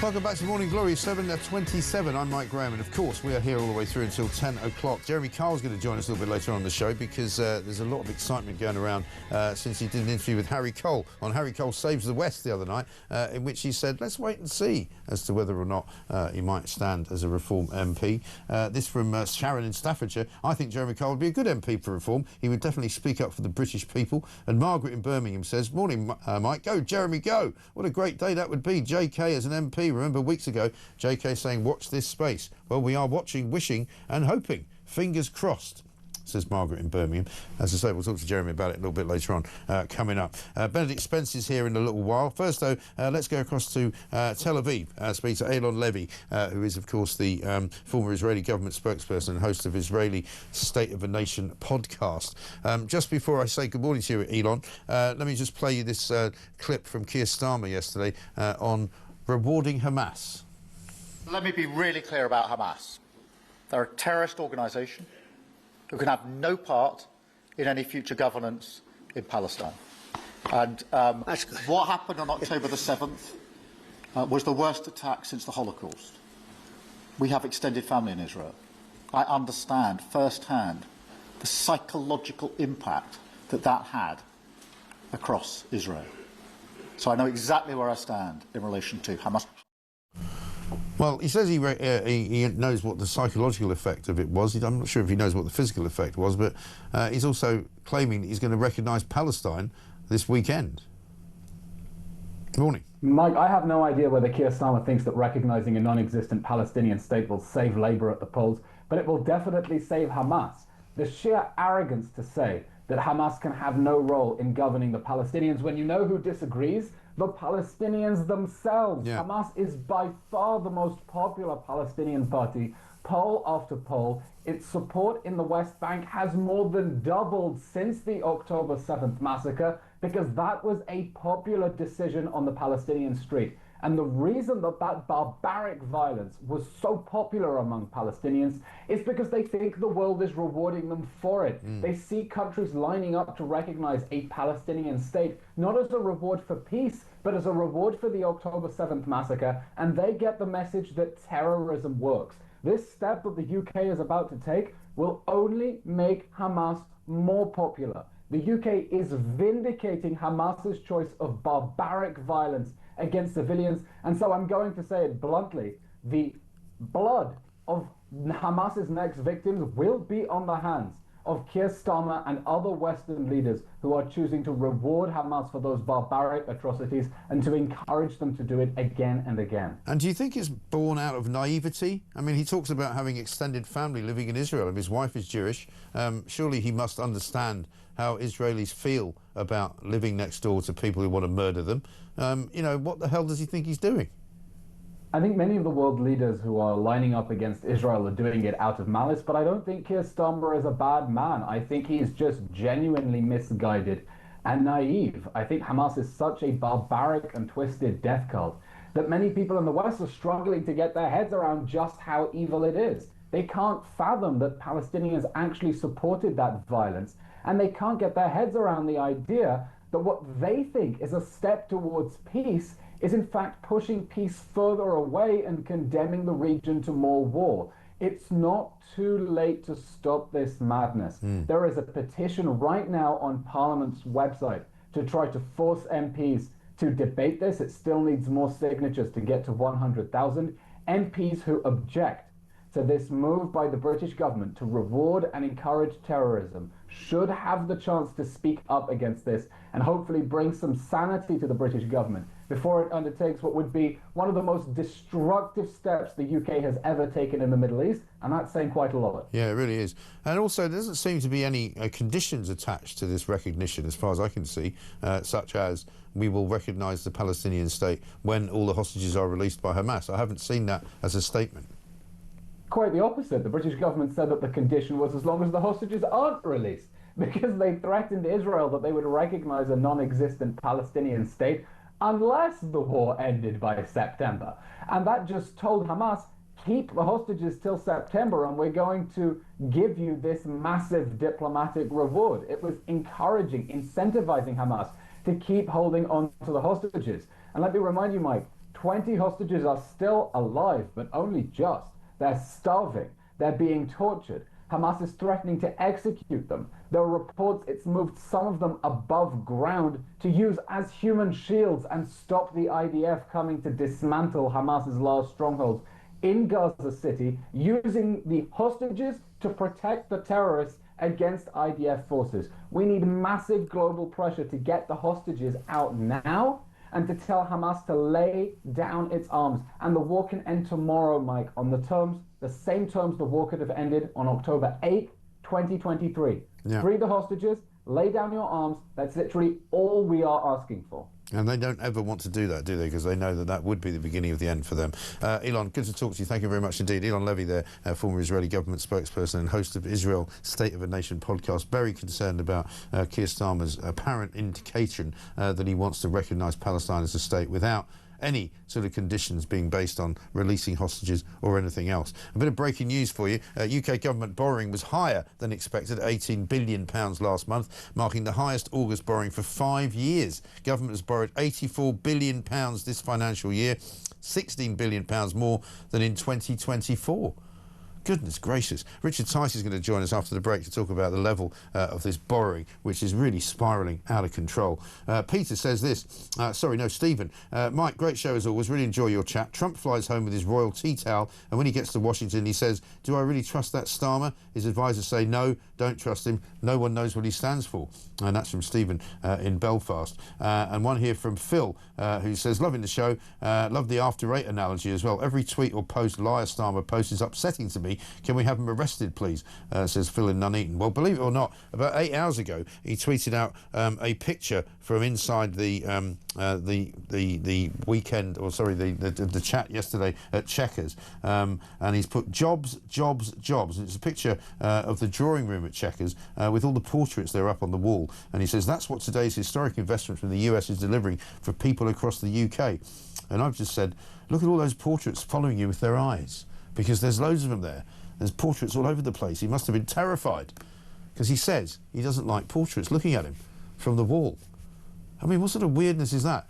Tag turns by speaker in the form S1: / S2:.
S1: Welcome back to Morning Glory, 7:27. I'm Mike Graham, and of course we are here all the way through until 10 o'clock. Jeremy Carl's going to join us a little bit later on the show because there's a lot of excitement going around since he did an interview with Harry Cole on Harry Cole Saves the West the other night, in which he said, let's wait and see as to whether or not he might stand as a Reform MP. This from Sharon in Staffordshire. I think Jeremy Cole would be a good MP for Reform. He would definitely speak up for the British people. And Margaret in Birmingham says, morning, Mike. Go, Jeremy, go. What a great day that would be. JK as an MP. Remember weeks ago, JK saying, watch this space. Well, we are watching, wishing and hoping. Fingers crossed, says Margaret in Birmingham. As I say, we'll talk to Jeremy about it a little bit later on, coming up. Benedict Spence is here in a little while. First, though, let's go across to Tel Aviv, speak to Eylon Levy, who is, of course, the former Israeli government spokesperson and host of Israeli State of a Nation podcast. Just before I say good morning to you, Eylon, let me just play you this clip from Keir Starmer yesterday on rewarding Hamas.
S2: Let me be really clear about Hamas. They're a terrorist organisation who can have no part in any future governance in Palestine. And what happened on October the 7th was the worst attack since the Holocaust. We have extended family in Israel. I understand firsthand the psychological impact that that had across Israel. So I know exactly where I stand in relation to Hamas.
S1: Well, he says he knows what the psychological effect of it was. I'm not sure if he knows what the physical effect was, but he's also claiming that he's going to recognise Palestine this weekend. Good morning.
S3: Mike, I have no idea whether Keir Starmer thinks that recognising a non-existent Palestinian state will save Labour at the polls, but it will definitely save Hamas. The sheer arrogance to say that Hamas can have no role in governing the Palestinians when you know who disagrees? The Palestinians themselves. Yeah. Hamas is by far the most popular Palestinian party. Poll after poll, its support in the West Bank has more than doubled since the October 7th massacre because that was a popular decision on the Palestinian street. And the reason that that barbaric violence was so popular among Palestinians is because they think the world is rewarding them for it. They see countries lining up to recognize a Palestinian state, not as a reward for peace, but as a reward for the October 7th massacre, and they get the message that terrorism works. This step that the UK is about to take will only make Hamas more popular. The UK is vindicating Hamas's choice of barbaric violence against civilians, and so I'm going to say it bluntly, the blood of Hamas's next victims will be on the hands of Keir Starmer and other Western leaders who are choosing to reward Hamas for those barbaric atrocities and to encourage them to do it again and again.
S1: And do you think it's born out of naivety? I mean, he talks about having extended family living in Israel, and his wife is Jewish. Surely he must understand how Israelis feel about living next door to people who want to murder them. You know, what the hell does he think he's doing?
S3: I think many of the world leaders who are lining up against Israel are doing it out of malice, but I don't think Keir Starmer is a bad man. I think he's just genuinely misguided and naive. I think Hamas is such a barbaric and twisted death cult that many people in the West are struggling to get their heads around just how evil it is. They can't fathom that Palestinians actually supported that violence, and they can't get their heads around the idea that what they think is a step towards peace is in fact pushing peace further away and condemning the region to more war. It's not too late to stop this madness. There is a petition right now on Parliament's website to try to force MPs to debate this. It still needs more signatures to get to 100,000. MPs who object to this move by the British government to reward and encourage terrorism should have the chance to speak up against this and hopefully bring some sanity to the British government before it undertakes what would be one of the most destructive steps the UK has ever taken in the Middle East, and that's saying quite a lot.
S1: Yeah, it really is. And also, there doesn't seem to be any conditions attached to this recognition, as far as I can see, such as we will recognise the Palestinian state when all the hostages are released by Hamas. I haven't seen that as a statement.
S3: Quite the opposite. The British government said that the condition was as long as the hostages aren't released, because they threatened Israel that they would recognise a non-existent Palestinian state unless the war ended by September. And that just told Hamas, keep the hostages till September and we're going to give you this massive diplomatic reward. It was encouraging, incentivizing Hamas to keep holding on to the hostages. And let me remind you, Mike, 20 hostages are still alive, but only just. They're starving. They're being tortured. Hamas is threatening to execute them. There are reports it's moved some of them above ground to use as human shields and stop the IDF coming to dismantle Hamas's last strongholds in Gaza City, using the hostages to protect the terrorists against IDF forces. We need massive global pressure to get the hostages out now and to tell Hamas to lay down its arms. And the war can end tomorrow, Mike, on the same terms the war could have ended on October 8th, 2023.
S1: Yeah.
S3: Free the hostages, lay down your arms. That's literally all we are asking for.
S1: And they don't ever want to do that, do they? Because they know that that would be the beginning of the end for them. Eylon, good to talk to you. Thank you very much indeed. Eylon Levy there, former Israeli government spokesperson and host of Israel State of a Nation podcast, very concerned about Keir Starmer's apparent indication that he wants to recognise Palestine as a state without any sort of conditions being based on releasing hostages or anything else. A bit of breaking news for you. UK government borrowing was higher than expected at £18 billion last month, marking the highest August borrowing for 5 years. Government has borrowed £84 billion this financial year, £16 billion more than in 2024. Goodness gracious. Richard Tice is going to join us after the break to talk about the level of this borrowing, which is really spiralling out of control. Peter says this. Stephen. Mike, great show as always. Really enjoy your chat. Trump flies home with his royal tea towel, and when he gets to Washington, he says, do I really trust that Starmer? His advisors say, no, don't trust him. No one knows what he stands for. And that's from Stephen in Belfast. And one here from Phil, who says, loving the show. Love the after eight analogy as well. Every tweet or post liar Starmer post is upsetting to me. Can we have him arrested, please? Says Phil in Nuneaton. Well, believe it or not, about 8 hours ago, he tweeted out a picture from inside the weekend, or sorry, the chat yesterday at Chequers, and he's put jobs, jobs, jobs. And it's a picture of the drawing room at Chequers with all the portraits there up on the wall. And he says that's what today's historic investment from the US is delivering for people across the UK. And I've just said, look at all those portraits following you with their eyes, because there's loads of them there. There's portraits all over the place. He must have been terrified, because he says he doesn't like portraits looking at him from the wall. I mean, what sort of weirdness is that?